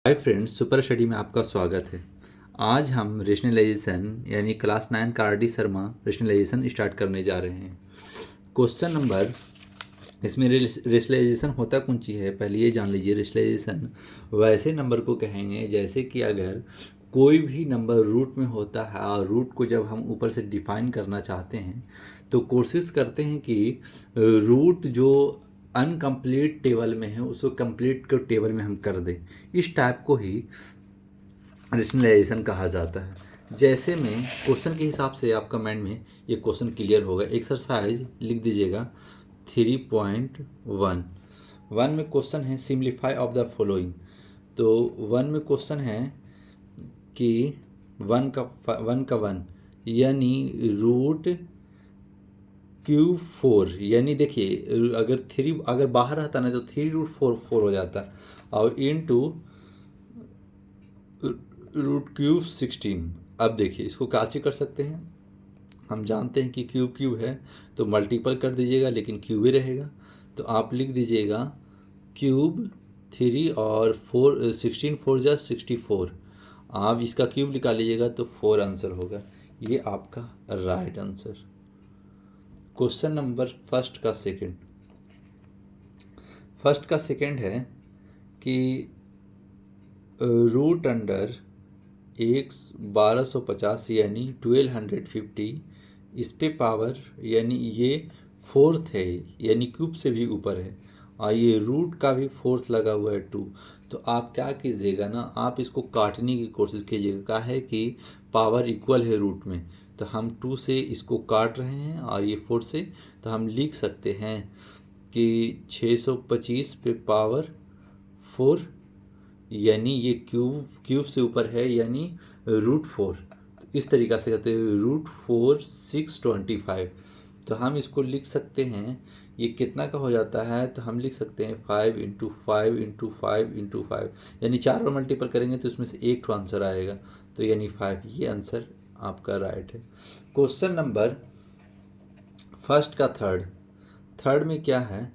Hi friends, super study में आपका स्वागत है। आज हम रेशनलाइजेशन यानी क्लास 9 का R D Sharma rationalization start करने जा रहे हैं। क्वेश्चन नंबर, इसमें रेशनलाइजेशन होता कौन चीज़ है पहले ये जान लीजिए। रेशनलाइजेशन वैसे नंबर को कहेंगे जैसे कि अगर कोई भी नंबर रूट में होता है और रूट को जब हम ऊपर से डिफाइन करना चाहते हैं तो कोशिश करते हैं कि रूट जो अनकम्प्लीट टेबल में है उसको कंप्लीट को टेबल में हम कर दें। इस टाइप को ही रेशनलाइजेशन कहा जाता है। जैसे में क्वेश्चन के हिसाब से आपका माइंड में ये क्वेश्चन क्लियर होगा। एक्सरसाइज लिख दीजिएगा 3.1। वन में क्वेश्चन है सिंप्लीफाई ऑफ द फॉलोइंग। तो वन में क्वेश्चन है कि वन का वन यानी रूट क्यूब 4, यानी देखिए अगर थ्री अगर बाहर रहता ना तो 3√4 हो जाता और इनटू रूट क्यूब 16। अब देखिए इसको कैसे कर सकते हैं, हम जानते हैं कि क्यूब क्यूब है तो मल्टीपल कर दीजिएगा लेकिन क्यूब ही रहेगा। तो आप लिख दीजिएगा क्यूब 3 और 4, 16 4 जा 64। आप इसका क्यूब निकाल लीजिएगा तो 4 आंसर होगा। ये आपका right answer. Question number first का सेकंड है कि रूट अंडर 1250 यानी 1250, इस पे पावर यानी ये फोर्थ है यानी क्यूब से भी ऊपर है और ये रूट का भी फोर्थ लगा हुआ है 2। तो आप क्या कीजिएगा ना, आप इसको काटने की कोशिश कीजिएगा। क्या है कि पावर इक्वल है रूट में, तो हम 2 से इसको काट रहे हैं और ये 4 से, तो हम लिख सकते हैं कि 625 पे पावर 4 यानी ये क्यूब से ऊपर है यानी √4। तो इस तरीक़ा से कहते हैं √4 625। तो हम इसको लिख सकते हैं ये कितना का हो जाता है, तो हम लिख सकते हैं 5 × 5 × 5 × 5 यानी 4 बार मल्टीपल करेंगे तो इसमें से एक तो आंसर आएगा, तो यानी 5। ये आंसर आपका राइट है। क्वेश्चन नंबर फर्स्ट का थर्ड में क्या है,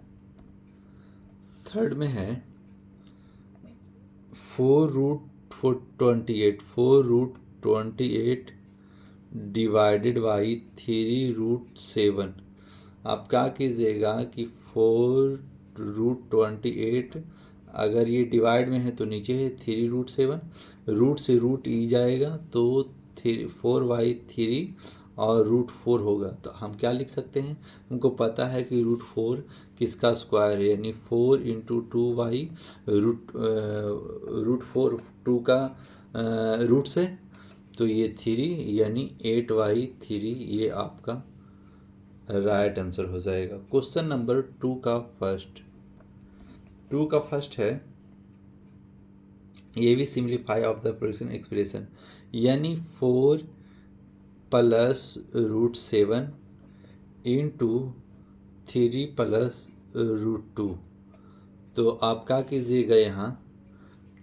थर्ड में है 4√28 डिवाइडेड बाई 3√7। आप क्या कीजिएगा कि 4√28 अगर ये डिवाइड में है तो नीचे है 3√7, रूट से रूट ई जाएगा तो 4/3 और √4 होगा। तो हम क्या लिख सकते हैं, हमको पता है कि √4 किसका स्क्वायर है यानी 4 × 2y √4 2 का रूट से, तो ये 3 यानी 8/3। ये आपका राइट आंसर हो जाएगा। क्वेश्चन नंबर 2 का फर्स्ट है ये भी simplify of the fraction expression यानी 4 + √7 × 3 + √2। तो आप क्या कीजिएगा यहाँ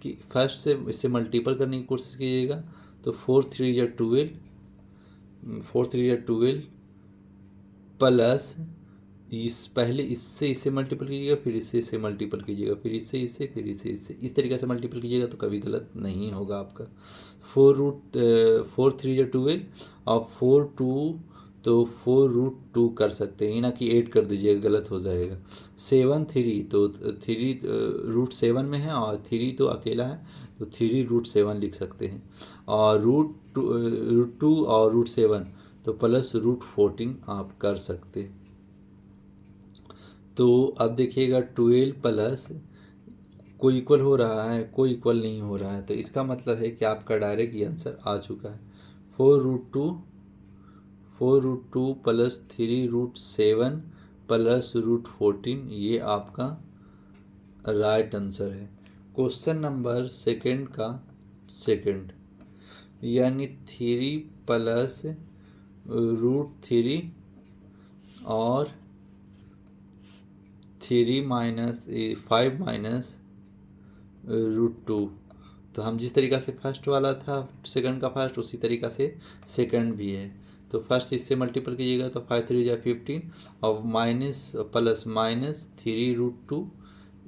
कि फर्स्ट से इससे मल्टीपल करने की कोशिश कीजिएगा। तो 4 3 या 12 प्लस पहले इससे मल्टीपल कीजिएगा, फिर इससे मल्टीपल कीजिएगा, फिर इससे फिर इससे इस तरीके से मल्टीपल कीजिएगा तो कभी गलत नहीं होगा आपका। 4 3 या 12 और 4 2 तो 4√2 कर सकते हैं, ना कि 8 कर दीजिएगा, गलत हो जाएगा। 7 3 तो 3 √7 में है और 3 तो अकेला है तो 3√7 लिख सकते हैं। और √2 और √7 तो प्लस √14 आप कर सकते हैं। तो अब देखिएगा 12 प्लस कोई इक्वल हो रहा है कोई इक्वल नहीं हो रहा है, तो इसका मतलब है कि आपका डायरेक्ट ये आंसर आ चुका है। 4√2 प्लस 3√7 प्लस √14 ये आपका राइट आंसर है। क्वेश्चन नंबर सेकंड यानी 3 + √3 और 5 -√2। तो हम जिस तरीक़ा से फर्स्ट वाला था सेकंड का फर्स्ट, उसी तरीक़ा से सेकंड भी है। तो फर्स्ट इससे मल्टीपल कीजिएगा तो 5 3 = 15 और माइनस प्लस -3√2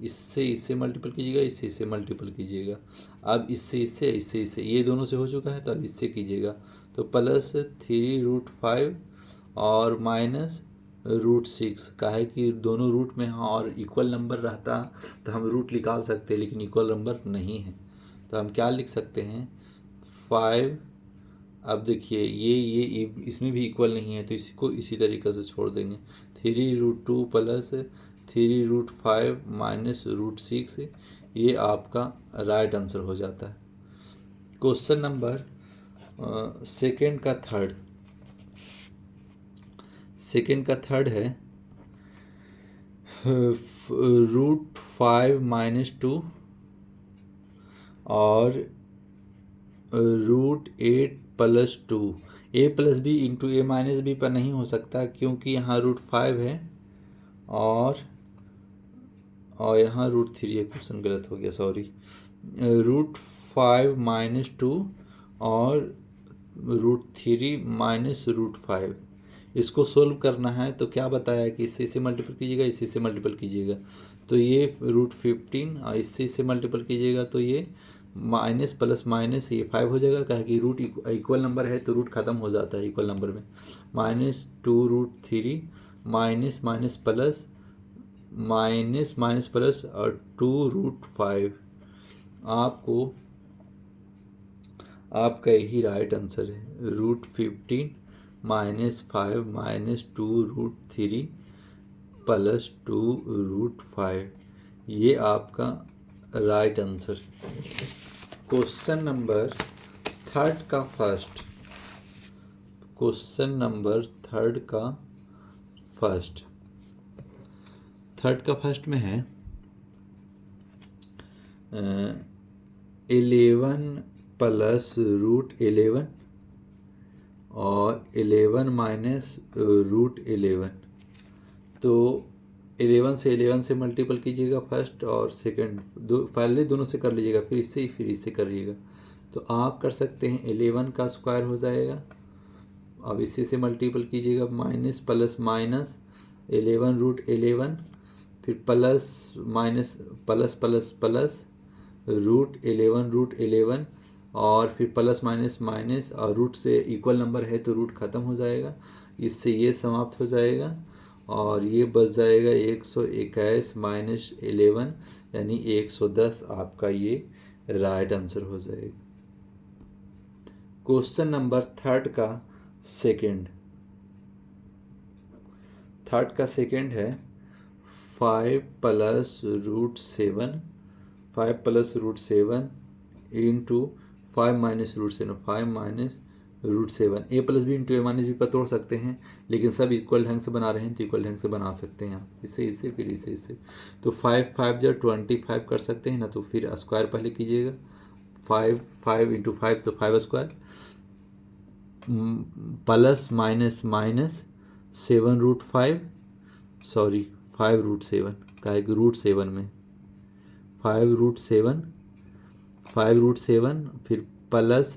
इससे इससे मल्टीपल कीजिएगा, इससे इससे मल्टीपल कीजिएगा। अब इससे इससे इससे इससे ये दोनों से हो चुका है, तो अब इससे कीजिएगा। तो +3√5 और -√6 का है कि दोनों रूट में हाँ, और इक्वल नंबर रहता तो हम रूट निकाल सकते, लेकिन इक्वल नंबर नहीं है। तो हम क्या लिख सकते हैं 5। अब देखिए ये इसमें भी इक्वल नहीं है, तो इसको इसी तरीके से छोड़ देंगे। 3√2 + 3√5 -√6 ये आपका राइट आंसर हो जाता है। क्वेश्चन नंबर सेकंड का थर्ड है √5 - 2 और √8 + 2। a + b × a - b पर नहीं हो सकता, क्योंकि यहाँ √5 है और यहाँ √3 है। क्वेश्चन गलत हो गया, सॉरी। √5 - 2 और √3 - √5 इसको सोल्व करना है। तो क्या बताया कि इससे इसे मल्टीपल कीजिएगा, इससे इसे मल्टीपल कीजिएगा, तो ये √15 और इससे इसे मल्टीपल कीजिएगा, तो ये माइनस प्लस माइनस ये 5 हो जाएगा। कहा कि रूट इक्वल नंबर है तो रूट ख़त्म हो जाता है इक्वल नंबर में। -2√3 minus minus plus minus minus plus और 2√5 आपका यही राइट आंसर है। √15 -5 -2√3 + 2√5 ये आपका right answer. Question number third का फर्स्ट में है 11 + √11 और 11 - √11। तो 11 से 11 से मल्टीपल कीजिएगा फर्स्ट और सेकंड, पहले दोनों से कर लीजिएगा, फिर इससे करिएगा। तो आप कर सकते हैं 11 का स्क्वायर हो जाएगा। अब इसी से मल्टीपल कीजिएगा, माइनस प्लस माइनस 11√11, फिर plus minus plus plus plus √11 और फिर प्लस माइनस माइनस, और रूट से इक्वल नंबर है तो रूट ख़त्म हो जाएगा, इससे ये समाप्त हो जाएगा और ये बच जाएगा 121 - 11 यानी 110 आपका ये राइट आंसर हो जाएगा। क्वेश्चन नंबर थर्ड का सेकंड है 5 + √7 into 5 - √7 5 - √7। a + b × a - b पर तोड़ सकते हैं, लेकिन सब इक्वल ढंग से बना रहे हैं तो इक्वल ढंग से बना सकते हैं आप, इससे फिर इससे। तो 5 5 जो 25 कर सकते हैं ना, तो फिर स्क्वायर पहले कीजिएगा। 5 5 × 5 तो 5 square plus minus minus 7√5 sorry 5√7 का है कि √7 में 5√7 फिर प्लस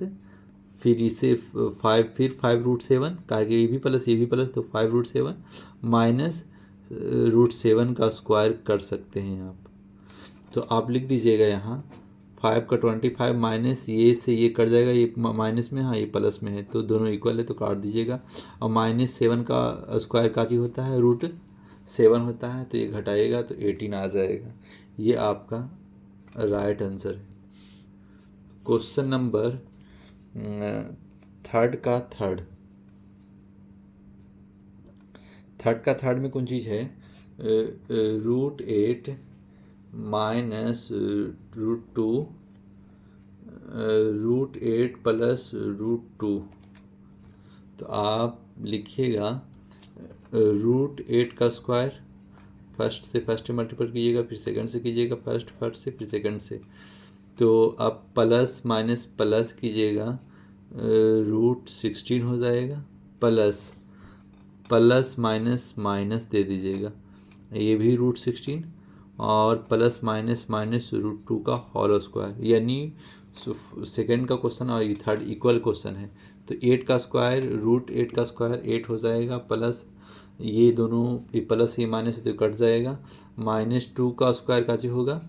फिर इसे 5 फिर 5√7 का है कि ये भी प्लस तो 5√7 माइनस √7 का स्क्वायर कर सकते हैं आप। तो आप लिख दीजिएगा यहाँ 5 का 25 माइनस ये से ये कट जाएगा, ये माइनस में हाँ ये प्लस में है तो दोनों इक्वल है तो काट दीजिएगा। और -7 का स्क्वायर का ही होता है √7 होता है, तो ये घटाएगा तो 18 आ जाएगा। ये आपका राइट आंसर है। क्वेश्चन नंबर थर्ड में कौन चीज़ है √8 माइनस √2 √8 + √2। तो आप लिखिएगा √8 का स्क्वायर फर्स्ट से मल्टीपल कीजिएगा, फिर सेकंड से कीजिएगा, फर्स्ट से फिर सेकंड से। तो आप प्लस माइनस प्लस कीजिएगा √16 हो जाएगा, प्लस माइनस माइनस दे दीजिएगा, ये भी √16 और प्लस माइनस माइनस √2 का होल स्क्वायर। यानी सेकंड का क्वेश्चन और ये थर्ड इक्वल क्वेश्चन है। तो 8 का स्क्वायर √8 का स्क्वायर 8 हो जाएगा, प्लस ये दोनों ये प्लस ये माइनस तो कट जाएगा। -2 का स्क्वायर काचे होगा,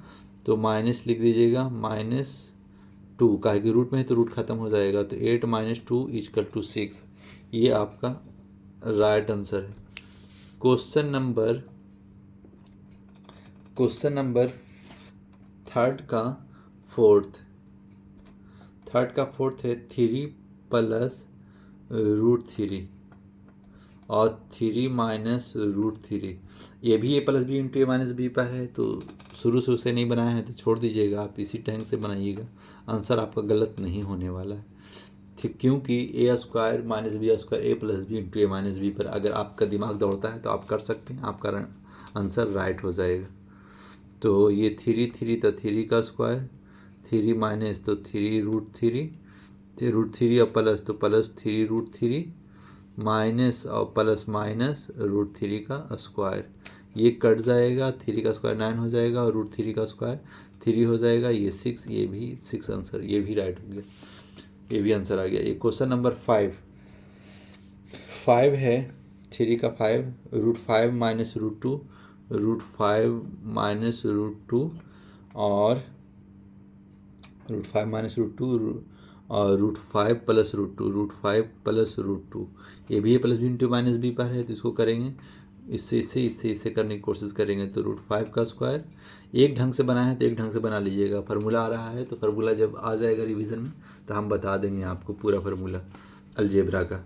तो माइनस लिख दीजिएगा, -2 का है कि रूट में है तो रूट खत्म हो जाएगा, तो 8 - 2 = 6। ये आपका राइट आंसर है। क्वेश्चन नंबर थर्ड का फोर्थ है 3 + √3 और 3 - √3। ये भी a + b × a - b पर है, तो शुरू से उसे नहीं बनाया है तो छोड़ दीजिएगा, आप इसी ढंग से बनाइएगा, आंसर आपका गलत नहीं होने वाला है। ठीक, क्योंकि a² - b² a + b × a - b पर अगर आपका दिमाग दौड़ता है तो आप कर सकते हैं, आपका आंसर राइट हो जाएगा। तो ये 3 तो 3 का स्क्वायर, 3 माइनस तो 3√3, √3 और प्लस तो +3√3 माइनस और प्लस माइनस √3 का स्क्वायर, ये कट जाएगा, 3 का स्क्वायर 9 हो जाएगा और √3 का स्क्वायर 3 हो जाएगा, ये 6, ये भी 6 आंसर, ये भी राइट हो गया, ये भी आंसर आ गया। ये क्वेश्चन नंबर 5 है 3 का 5, √5 - √2, √5 - √2 और √5 - √2 और √5 + √2, √5 + √2, ये भी a + b × -b पर है, तो इसको करेंगे, इससे करने की कोशिश करेंगे। तो √5 का स्क्वायर एक ढंग से बना है तो एक ढंग से बना लीजिएगा, फार्मूला आ रहा है तो फार्मूला जब आ जाएगा रिवीजन में तो हम बता देंगे आपको पूरा फार्मूला अलजेब्रा का।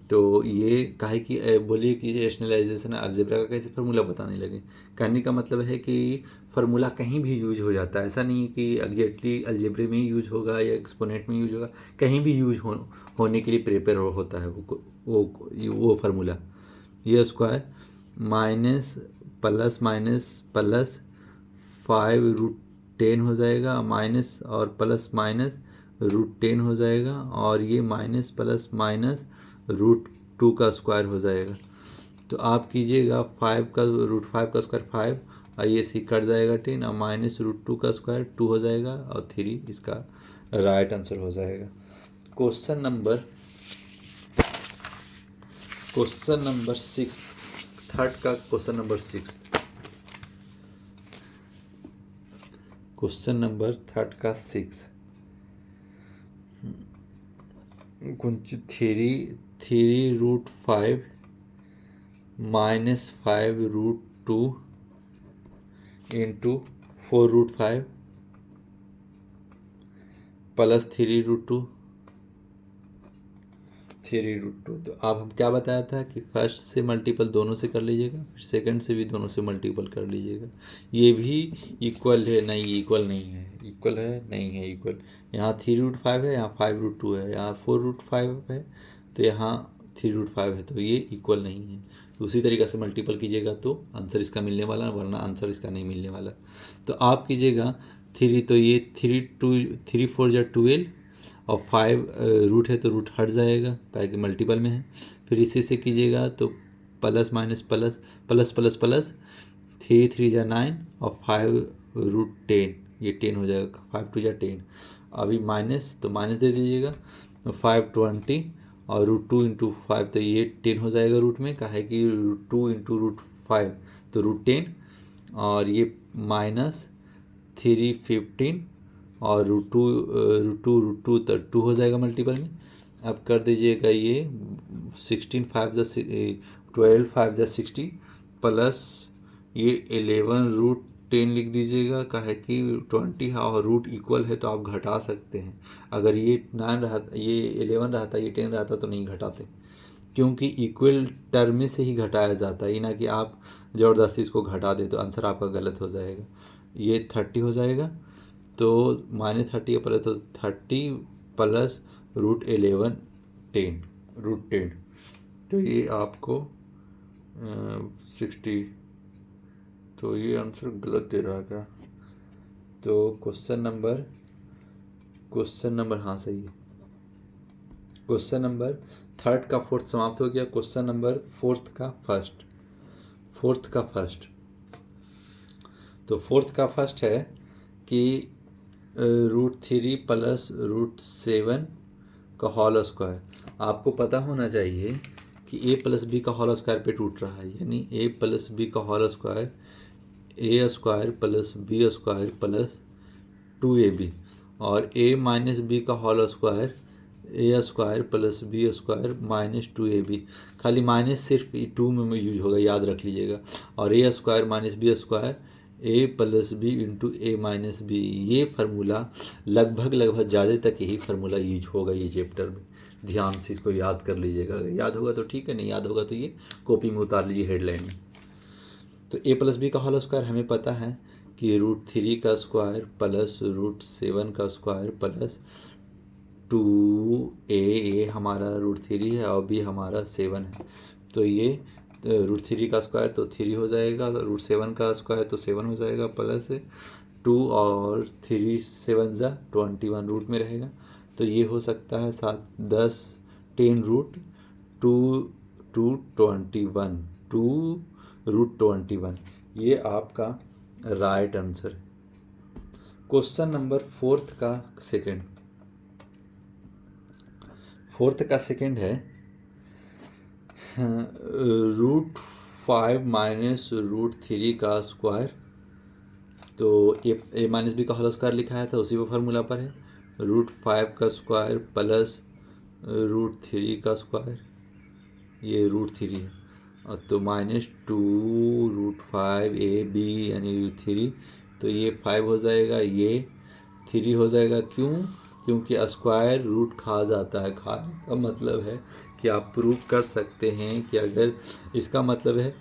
तो ये काहे कि बोलिए कि रैशनलाइजेशन अलजेब्रा का कैसे फार्मूला बताने लगे, कहने का मतलब है कि फार्मूला कहीं भी यूज हो जाता है, ऐसा नहीं है कि एग्जैक्टली अलजेब्रे में ही यूज होगा या एक्सपोनेंट में यूज होगा, कहीं भी यूज होने के लिए प्रिपेयर होता है वो फार्मूला। ये square minus plus minus plus 5√10 हो जाएगा, माइनस और प्लस माइनस √10 हो जाएगा, और ये माइनस प्लस माइनस √2 का स्क्वायर हो जाएगा। तो आप कीजिएगा 5 का √5 का स्क्वायर 5 और ये सी कट जाएगा 10 और माइनस √2 का स्क्वायर 2 हो जाएगा और 3 इसका राइट आंसर हो जाएगा। क्वेश्चन नंबर 6, थर्ड का question number 6, question number third का 6, 3√5 - 5√2 × 4√5 प्लस 3√2। तो अब हम क्या बताया था कि फर्स्ट से मल्टीपल दोनों से कर लीजिएगा, फिर सेकंड से भी दोनों से मल्टीपल कर लीजिएगा। ये भी इक्वल है, नहीं इक्वल नहीं है, इक्वल है नहीं है इक्वल, यहाँ 3√5 है, यहाँ 5√2 है, यहाँ 4√5 है, तो यहाँ 3√5 है, तो ये इक्वल नहीं है। तो उसी तरीक़े से मल्टीपल कीजिएगा तो आंसर इसका मिलने वाला, वरना आंसर इसका नहीं मिलने वाला। तो आप कीजिएगा 3, तो ये 3 4 = 12 और 5 रूट है तो रूट हट जाएगा काहे कि मल्टीपल में है। फिर इसी से कीजिएगा तो plus minus plus plus plus plus 3 3 = 9 और 5√10, ये 10 हो जाएगा, 5 2 = 10। अभी माइनस तो माइनस दे दीजिएगा, तो 520 और √2 × 5, तो ये 10 हो जाएगा रूट में, काहे कि √2 × √5 तो √10, और ये माइनस 315 और √2 तो 2 हो जाएगा मल्टीपल में। अब कर दीजिएगा ये 16 5 12 5 60 प्लस ये 11√10 लिख दीजिएगा, काहे कि 20 और रूट इक्वल है तो आप घटा सकते हैं। अगर ये 9 रहा, ये 11 रहता, ये 10 रहता तो नहीं घटाते, क्योंकि इक्वल टर्म में से ही घटाया जाता है, ना कि आप ज़बरदस्ती इसको घटा दे तो आंसर आपका गलत हो जाएगा। ये 30 हो जाएगा, तो -30 प्लस तो 30 प्लस √11 10, तो ये आपको 60, तो ये आंसर गलत दे रहा है क्या? तो क्वेश्चन नंबर हाँ सही है। क्वेश्चन नंबर थर्ड का फोर्थ समाप्त हो गया। क्वेश्चन नंबर फोर्थ का फर्स्ट, तो फोर्थ का फर्स्ट है कि √3 प्लस √7 का होल स्क्वायर। आपको पता होना चाहिए कि ए प्लस बी का होल स्क्वायर पे टूट रहा है, यानी ए प्लस बी का whole square A square plus B square plus 2ab, और ए माइनस बी का whole square A square plus B square minus 2ab। खाली माइनस सिर्फ 2 में यूज होगा, याद रख लीजिएगा। और ए स्क्वायर माइनस बी स्क्वायर ए प्लस बी इंटू ए माइनस बी। ये फार्मूला लगभग ज़्यादा तक यही फार्मूला यूज होगा ये चैप्टर में। ध्यान से इसको याद कर लीजिएगा, अगर याद होगा तो ठीक है, नहीं याद होगा तो ये कॉपी में उतार लीजिए हेडलाइन में। तो ए प्लस बी का होल स्क्वायर हमें पता है कि √3 का स्क्वायर प्लस √7 का स्क्वायर प्लस 2a हमारा √3 है और b हमारा 7 है। तो ये √3 का स्क्वायर तो 3 हो जाएगा, √7 का स्क्वायर तो 7 हो जाएगा, प्लस 2 और 3 7 जा 21 रूट में रहेगा। तो ये हो सकता है 7 10 10 रूट 221 2√21। ये आपका right answer. Question number fourth का सेकंड है √5 माइनस √3 का स्क्वायर। तो ए माइनस बी का होल स्क्वायर लिखा है तो उसी वो फार्मूला पर है। √5 का स्क्वायर प्लस √3 का स्क्वायर, ये √3 है, और तो माइनस 2√5ab यानी 3, तो ये 5 हो जाएगा, ये 3 हो जाएगा। क्यों? क्योंकि स्क्वायर रूट खा जाता है। खाने का मतलब है कि आप प्रूव कर सकते हैं कि अगर इसका मतलब है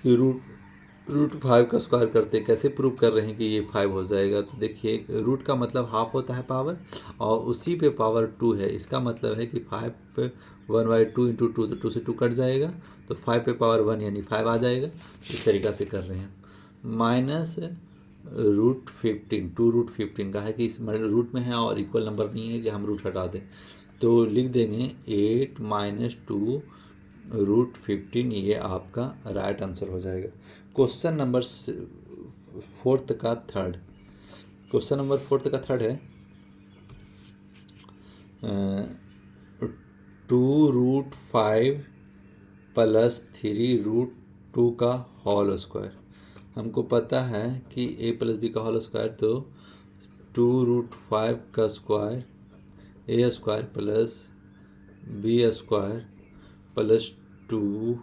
कि √5 का स्क्वायर करते, कैसे प्रूव कर रहे हैं कि ये 5 हो जाएगा? तो देखिए, रूट का मतलब हाफ होता है पावर, और उसी पे पावर 2 है। इसका मतलब है कि 5 पे 1/2 इंटू 2, तो 2 से 2 कट जाएगा, तो 5 पे पावर 1 यानी 5 आ जाएगा। इस तरीक़ा से कर रहे हैं। माइनस √15, 2√15 का है कि इस रूट में है और इक्वल नंबर नहीं है कि हम रूट हटा दें, तो लिख देंगे 8 माइनस 2√15। ये आपका राइट आंसर हो जाएगा। क्वेश्चन नंबर फोर्थ का थर्ड है 2√5 प्लस 3√2 का होल स्क्वायर। हमको पता है कि ए प्लस बी का होल स्क्वायर, तो 2√5 का square A square plus B square plus 2ab।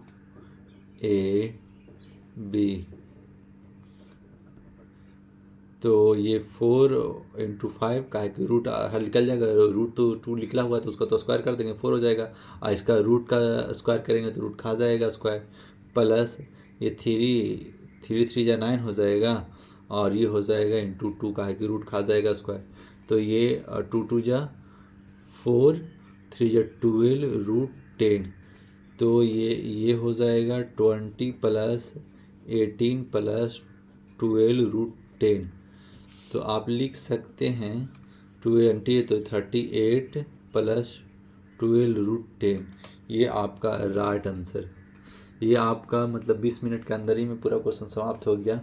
तो ये 4 इंटू 5 का है कि रूट हर निकल जाएगा। रूट तो 2 निकला हुआ है तो उसका तो स्क्वायर कर देंगे, 4 हो जाएगा। और इसका रूट का स्क्वायर करेंगे तो रूट खा जाएगा स्क्वायर, प्लस ये 3 जा 9 हो जाएगा, और ये हो जाएगा इंटू 2 का है कि रूट खा जाएगा स्क्वायर। तो ये 2 जा 4 3 जा 12 √10। तो ये हो जाएगा 20 प्लस 18 प्लस 12 √10। तो आप लिख सकते हैं 20 तो 38 प्लस 12 √10। ये आपका राइट आंसर। ये आपका मतलब 20 मिनट के अंदर ही में पूरा क्वेश्चन समाप्त हो गया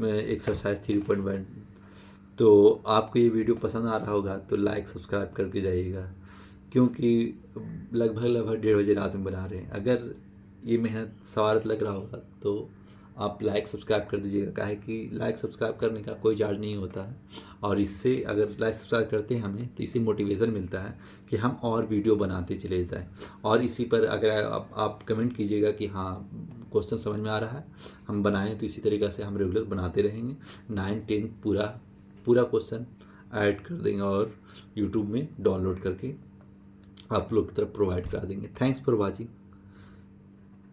एक्सरसाइज 3.1। तो आपको ये वीडियो पसंद आ रहा होगा तो लाइक सब्सक्राइब करके जाइएगा, क्योंकि लगभग 1:30 बजे रात में बना रहे हैं। अगर ये मेहनत सवारत लग रहा होगा तो आप लाइक सब्सक्राइब कर दीजिएगा। काहे कि लाइक सब्सक्राइब करने का कोई चार्ज नहीं होता है, और इससे अगर लाइक सब्सक्राइब करते हैं हमें तो इससे मोटिवेशन मिलता है कि हम और वीडियो बनाते चले जाएं। और इसी पर अगर आप कमेंट कीजिएगा कि हाँ क्वेश्चन समझ में आ रहा है, हम बनाएं, तो इसी तरीक़ा से हम रेगुलर बनाते रहेंगे। 9 10 पूरा क्वेश्चन ऐड कर देंगे और यूट्यूब में डाउनलोड करके आप लोग की तरफ प्रोवाइड करा देंगे। Thanks for watching.